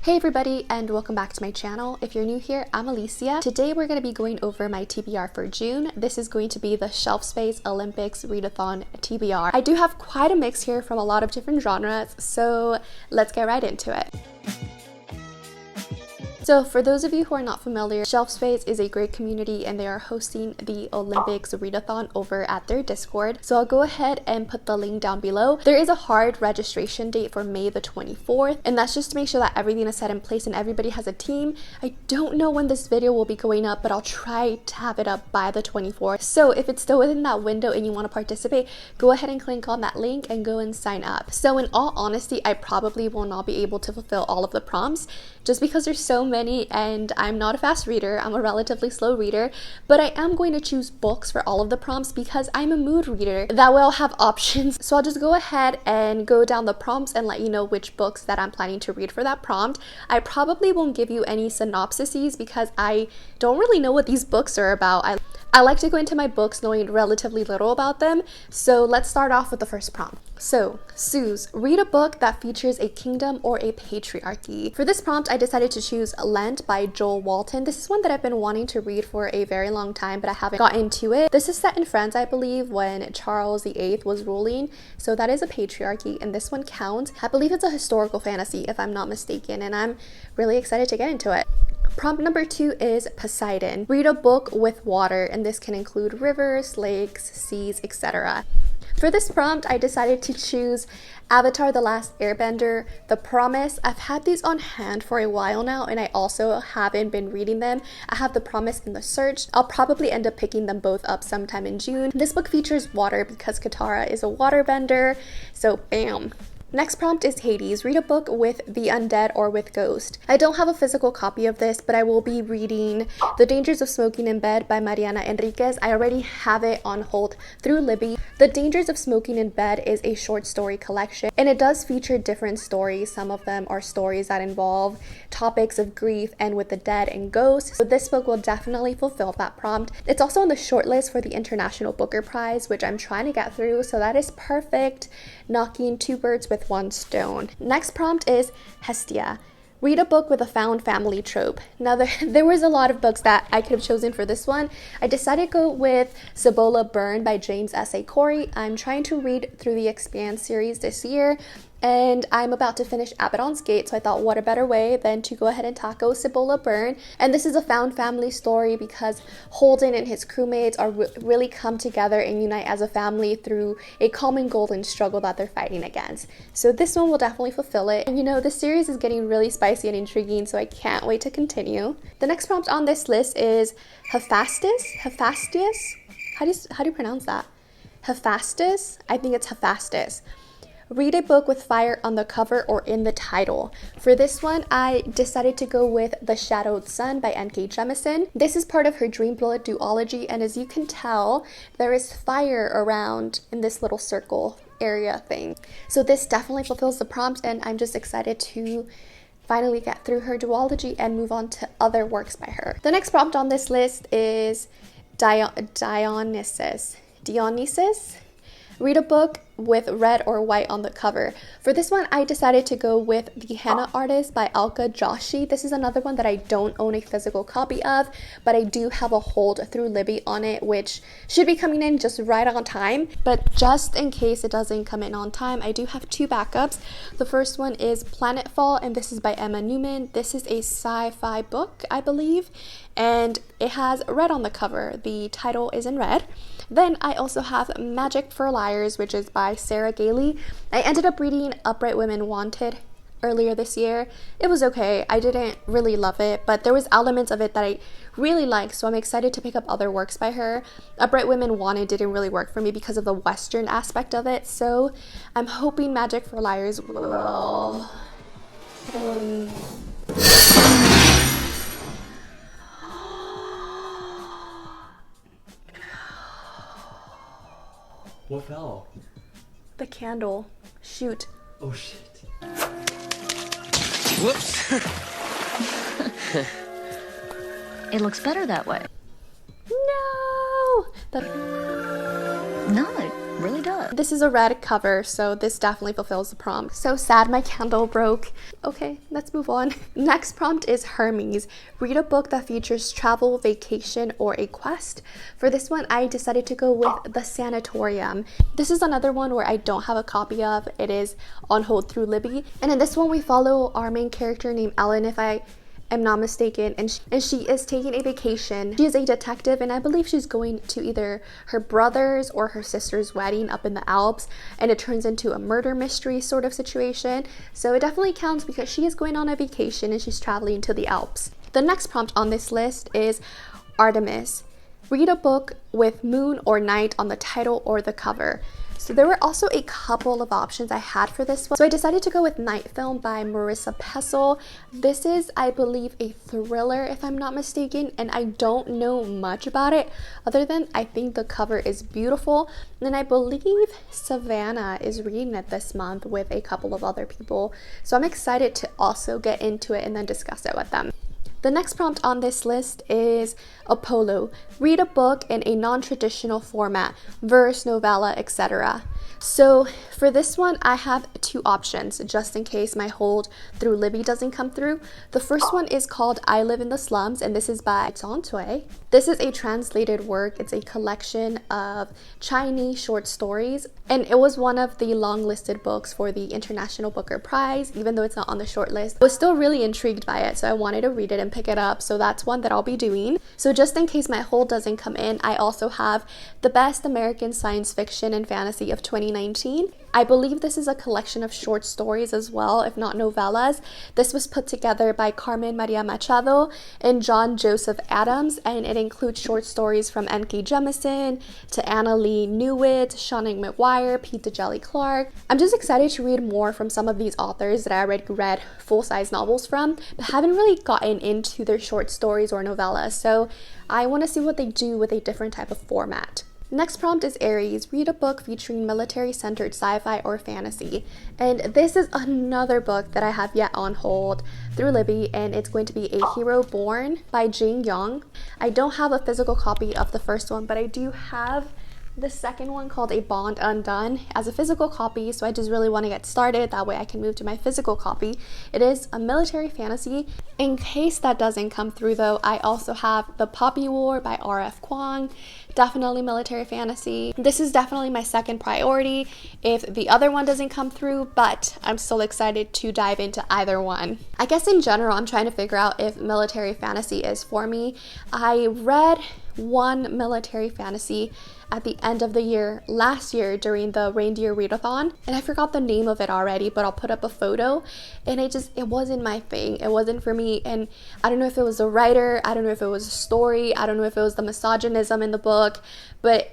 Hey everybody, and welcome back to my channel. If you're new here, I'm Alicia. Today we're going to be going over my TBR for June. This is going to be the Shelfspace Olympics Readathon TBR. I do have quite a mix here from a lot of different genres, so let's get right into it. So for those of you who are not familiar, Shelfspace is a great community and they are hosting the Olympics Readathon over at their Discord. So I'll go ahead and put the link down below. There is a hard registration date for May the 24th, and that's just to make sure that everything is set in place and everybody has a team. I don't know when this video will be going up, but I'll try to have it up by the 24th. So if it's still within that window and you want to participate, go ahead and click on that link and go and sign up. So in all honesty, I probably will not be able to fulfill all of the prompts just because there's so many and I'm not a fast reader. I'm a relatively slow reader, but I am going to choose books for all of the prompts because I'm a mood reader. That way I'll have options. So I'll just go ahead and go down the prompts and let you know which books that I'm planning to read for that prompt. I probably won't give you any synopsises because I don't really know what these books are about. I like to go into my books knowing relatively little about them. So let's start off with the first prompt. So, Suze, read a book that features a kingdom or a patriarchy. For this prompt, I decided to choose Lent by Joel Walton. This is one that I've been wanting to read for a very long time, but I haven't gotten to it. This is set in France, I believe, when Charles VIII was ruling. So that is a patriarchy, and this one counts. I believe it's a historical fantasy, if I'm not mistaken, and I'm really excited to get into it. Prompt number 2 is Poseidon. Read a book with water, and this can include rivers, lakes, seas, etc. For this prompt, I decided to choose Avatar: The Last Airbender, The Promise. I've had these on hand for a while now, and I also haven't been reading them. I have The Promise and The Search. I'll probably end up picking them both up sometime in June. This book features water because Katara is a waterbender, so bam. Next prompt is Hades. Read a book with the undead or with ghost. I don't have a physical copy of this, but I will be reading The Dangers of Smoking in Bed by Mariana Enriquez. I already have it on hold through Libby. The Dangers of Smoking in Bed is a short story collection, and it does feature different stories. Some of them are stories that involve topics of grief and with the dead and ghosts. So this book will definitely fulfill that prompt. It's also on the shortlist for the International Booker Prize, which I'm trying to get through, so that is perfect. Knocking two birds with one stone. Next prompt is Hestia. Read a book with a found family trope. Now there was a lot of books that I could have chosen for this one. I decided to go with Cibola Burn by James S.A. Corey. I'm trying to read through the Expanse series this year, and I'm about to finish Abaddon's Gate, so I thought what a better way than to go ahead and tackle Cibola Burn. And this is a found family story because Holden and his crewmates are really come together and unite as a family through a common goal and struggle that they're fighting against. So this one will definitely fulfill it. And you know, this series is getting really spicy and intriguing, so I can't wait to continue. The next prompt on this list is Hephaestus? How do you pronounce that? Hephaestus? I think it's Hephaestus. Read a book with fire on the cover or in the title. For this one, I decided to go with The Shadowed Sun by N.K. Jemisin. This is part of her Dreamblood duology, and as you can tell, there is fire around in this little circle area thing. So this definitely fulfills the prompt, and I'm just excited to finally get through her duology and move on to other works by her. The next prompt on this list is Dionysus. Read a book with red or white on the cover. For this one, I decided to go with The Henna Artist by Alka Joshi. This is another one that I don't own a physical copy of, but I do have a hold through Libby on it, which should be coming in just right on time. But just in case it doesn't come in on time, I do have two backups. The first one is Planetfall, and this is by Emma Newman. This is a sci-fi book, I believe, and it has red on the cover. The title is in red. Then I also have Magic for Liars, which is by Sarah Gailey. I ended up reading Upright Women Wanted earlier this year. It was okay. I didn't really love it, but there was elements of it that I really liked, so I'm excited to pick up other works by her. Upright Women Wanted didn't really work for me because of the Western aspect of it, so I'm hoping Magic for Liars will... What fell? The candle. Shoot. Oh shit. Whoops. It looks better that way. No! No, it really does. This is a red cover, so this definitely fulfills the prompt. So sad my candle broke. Okay, let's move on. Next prompt is Hermes. Read a book that features travel, vacation, or a quest. For this one, I decided to go with The Sanatorium. This is another one where I don't have a copy of. It is on hold through Libby. And in this one, we follow our main character named Ellen, if I am not mistaken, and she is taking a vacation. She is a detective, and I believe she's going to either her brother's or her sister's wedding up in the Alps, and it turns into a murder mystery sort of situation. So it definitely counts because she is going on a vacation and she's traveling to the Alps. The next prompt on this list is Artemis. Read a book with moon or night on the title or the cover. So there were also a couple of options I had for this one. So I decided to go with Night Film by Marissa Pessel. This is, I believe, a thriller, if I'm not mistaken, and I don't know much about it other than I think the cover is beautiful. And I believe Savannah is reading it this month with a couple of other people. So I'm excited to also get into it and then discuss it with them. The next prompt on this list is Apollo. Read a book in a non-traditional format, verse, novella, etc. So for this one, I have two options just in case my hold through Libby doesn't come through. The first one is called I Live in the Slums, and this is by Xantue. This is a translated work. It's a collection of Chinese short stories, and it was one of the long-listed books for the International Booker Prize, even though it's not on the short list. I was still really intrigued by it, so I wanted to read it and pick it up, so that's one that I'll be doing. So just in case my hold doesn't come in, I also have The Best American Science Fiction and Fantasy of 2019. I believe this is a collection of short stories as well, if not novellas. This was put together by Carmen Maria Machado and John Joseph Adams, and it includes short stories from N.K. Jemisin to Anna Lee Newitt, Shawnee McGuire, Pete DeJelly Clark. I'm just excited to read more from some of these authors that I already read full-size novels from, but haven't really gotten into their short stories or novellas, so I want to see what they do with a different type of format. Next prompt is Aries. Read a book featuring military-centered sci-fi or fantasy. And this is another book that I have yet on hold through Libby, and it's going to be A Hero Born by Jing Young. I don't have a physical copy of the first one, but I do have the second one called A Bond Undone as a physical copy, so I just really want to get started. That way I can move to my physical copy. It is a military fantasy. In case that doesn't come through though, I also have The Poppy War by R.F. Kuang. Definitely military fantasy. This is definitely my second priority if the other one doesn't come through, but I'm still excited to dive into either one. I guess in general, I'm trying to figure out if military fantasy is for me. I read one military fantasy at the end of the year last year during the Reindeer Readathon, and I forgot the name of it already, but I'll put up a photo, and it wasn't my thing. It wasn't for me, and I don't know if it was the writer, I don't know if it was a story, I don't know if it was the misogynism in the book, but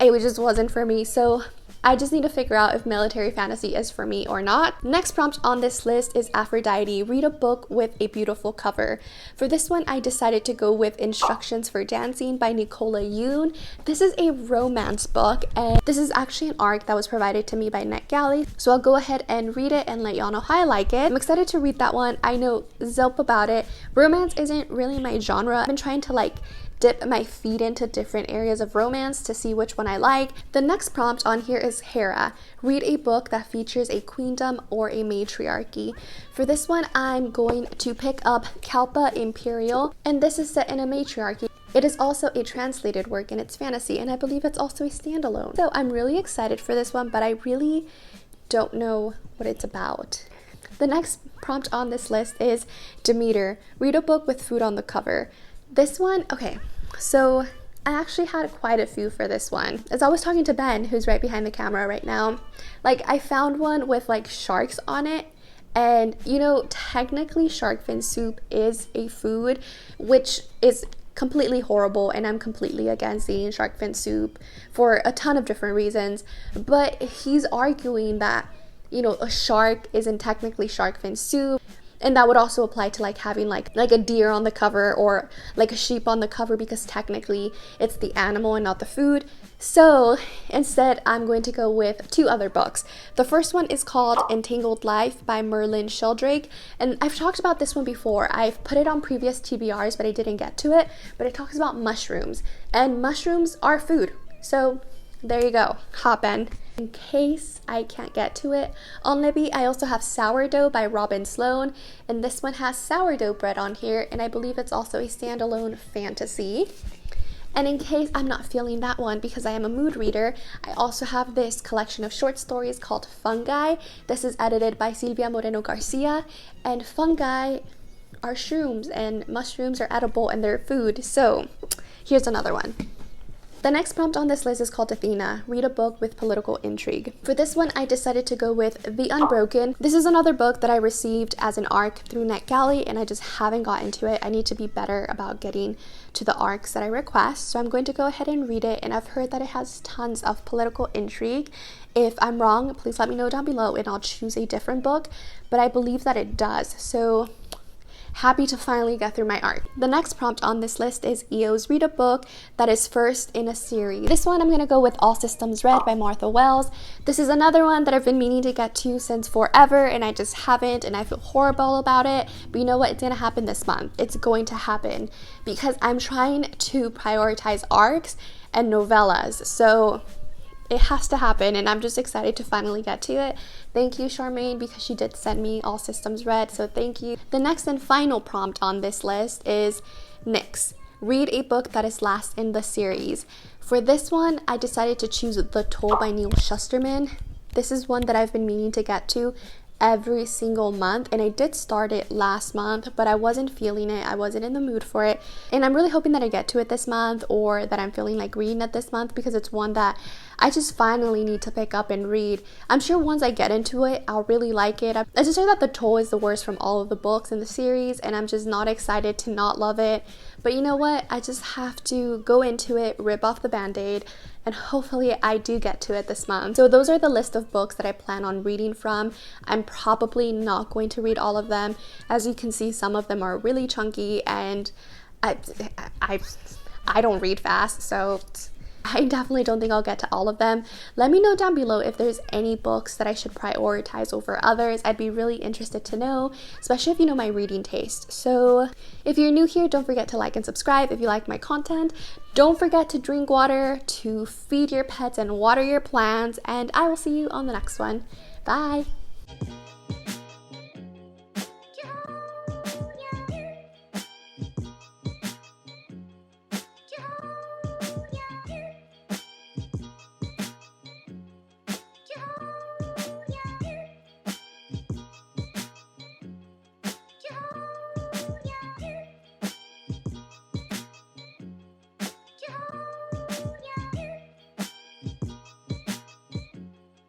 it just wasn't for me. So I just need to figure out if military fantasy is for me or not. Next prompt on this list is Aphrodite. Read a book with a beautiful cover. For this one, I decided to go with Instructions for Dancing by Nicola Yoon. This is a romance book, and this is actually an arc that was provided to me by NetGalley. So I'll go ahead and read it and let y'all know how I like it. I'm excited to read that one. I know zilp about it. Romance isn't really my genre. I've been trying to dip my feet into different areas of romance to see which one I like. The next prompt on here is Hera. Read a book that features a queendom or a matriarchy. For this one, I'm going to pick up Kalpa Imperial, and this is set in a matriarchy. It is also a translated work and it's fantasy, and I believe it's also a standalone. So I'm really excited for this one, but I really don't know what it's about. The next prompt on this list is Demeter. Read a book with food on the cover. This one, okay, so I actually had quite a few for this one. As I was talking to Ben, who's right behind the camera right now, I found one with sharks on it, and technically shark fin soup is a food, which is completely horrible, and I'm completely against eating shark fin soup for a ton of different reasons, but he's arguing that, a shark isn't technically shark fin soup. And that would also apply to having a deer on the cover or a sheep on the cover, because technically it's the animal and not the food. So instead, I'm going to go with two other books. The first one is called Entangled Life by Merlin Sheldrake. And I've talked about this one before. I've put it on previous TBRs, but I didn't get to it. But it talks about mushrooms. And mushrooms are food. So there you go, hop in case I can't get to it. On Libby, I also have Sourdough by Robin Sloan, and this one has sourdough bread on here, and I believe it's also a standalone fantasy. And in case I'm not feeling that one because I am a mood reader, I also have this collection of short stories called Fungi. This is edited by Silvia Moreno Garcia, and fungi are shrooms, and mushrooms are edible and they're food. So here's another one. The next prompt on this list is called Athena, read a book with political intrigue. For this one, I decided to go with The Unbroken. This is another book that I received as an ARC through NetGalley, and I just haven't gotten to it. I need to be better about getting to the ARCs that I request, so I'm going to go ahead and read it, and I've heard that it has tons of political intrigue. If I'm wrong, please let me know down below, and I'll choose a different book, but I believe that it does, so happy to finally get through my ARC. The next prompt on this list is EO's read a book that is first in a series. This one I'm going to go with All Systems Red by Martha Wells. This is another one that I've been meaning to get to since forever, and I just haven't, and I feel horrible about it. But you know what? It's going to happen this month. It's going to happen because I'm trying to prioritize ARCs and novellas. So it has to happen, and I'm just excited to finally get to it. Thank you, Charmaine, because she did send me All Systems Red, so thank you. The next and final prompt on this list is NYX. Read a book that is last in the series. For this one, I decided to choose The Toll by Neil Shusterman. This is one that I've been meaning to get to every single month, and I did start it last month, but I wasn't feeling it. I wasn't in the mood for it, and I'm really hoping that I get to it this month, or that I'm feeling like reading it this month, because it's one that I just finally need to pick up and read. I'm sure once I get into it, I'll really like it. I just heard that The Toll is the worst from all of the books in the series, and I'm just not excited to not love it. But you know what? I just have to go into it, rip off the band-aid, and hopefully I do get to it this month. So those are the list of books that I plan on reading from. I'm probably not going to read all of them. As you can see, some of them are really chunky, and I don't read fast, so I definitely don't think I'll get to all of them. Let me know down below if there's any books that I should prioritize over others. I'd be really interested to know, especially if you know my reading taste. So if you're new here, don't forget to like and subscribe if you like my content. Don't forget to drink water, to feed your pets and water your plants, and I will see you on the next one. Bye!